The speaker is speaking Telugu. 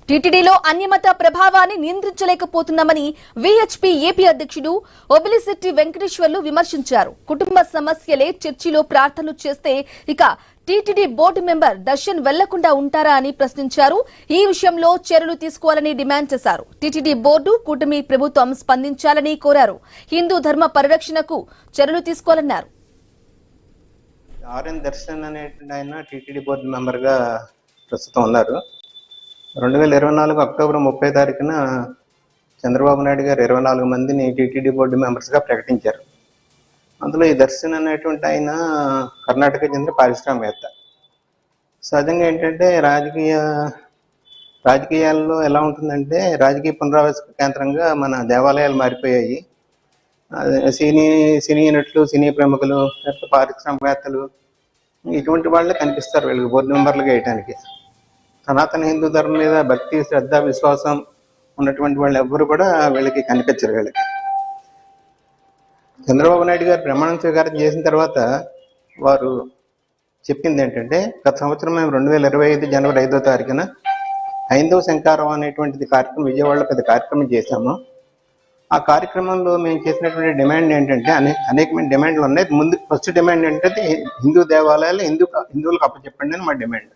టీటీడీలో అన్యమత ప్రభావాన్ని నియంత్రించలేకపోతున్నామని వీహెచ్పీ ఏపీ అధ్యక్షుడు ఒబిలిశెట్టి వెంకటేశ్వర్లు విమర్శించారు. కుటుంబ సమస్యలే చర్చిలో ప్రార్థనలు చేస్తే ఇక టీటీడీ బోర్డు మెంబర్ దర్శన్ వెళ్లకుండా ఉంటారా అని ప్రశ్నించారు. ఈ విషయంలో చర్యలు తీసుకోవాలని డిమాండ్ చేశారు. టీటీడీ బోర్డు, కూటమి ప్రభుత్వం స్పందించాలని కోరారు. హిందూ ధర్మ పరిరక్షణకు చర్యలు తీసుకోవాలన్నారు. ఆర్ఎన్ దర్శన్ అనేటువంటి ఆయన టీటీడీ బోర్డు మెంబర్గా ప్రస్తుతం ఉన్నారు. 2024 అక్టోబర్ 30 తారీఖున చంద్రబాబు నాయుడు గారు 24 మందిని టీటీడీ బోర్డు మెంబర్స్గా ప్రకటించారు. అందులో ఈ దర్శన్ అనేటువంటి ఆయన కర్ణాటక చెందిన పారిశ్రామికవేత్త. సహజంగా ఏంటంటే రాజకీయాల్లో ఎలా ఉంటుందంటే రాజకీయ పునరావాస కేంద్రంగా మన దేవాలయాలు మారిపోయాయి. సినీ నటులు, సినీ ప్రముఖులు, పారిశ్రామికవేత్తలు ఇటువంటి వాళ్ళే కనిపిస్తారు వీళ్ళకి బోర్డు మెంబర్లుగా వేయటానికి. సనాతన హిందూ ధర్మం మీద భక్తి, శ్రద్ధ, విశ్వాసం ఉన్నటువంటి వాళ్ళు ఎవ్వరు కూడా వీళ్ళకి కనిపించరు. వీళ్ళకి చంద్రబాబు నాయుడు గారు ప్రమాణ స్వీకారం చేసిన తర్వాత వారు చెప్పింది ఏంటంటే, గత సంవత్సరం మేము 2025 జనవరి 5వ తారీఖున హైందవ శంకారం అనేటువంటిది కార్యక్రమం విజయవాడలో పెద్ద కార్యక్రమం చేశాము. ఆ కార్యక్రమంలో మేము చేసినటువంటి డిమాండ్ ఏంటంటే అనేకమైన డిమాండ్లు ఉన్నాయి. ఫస్ట్ డిమాండ్ ఏంటంటే హిందూ దేవాలయాలు హిందువులకు అప్పచెప్పండి అని మా డిమాండ్.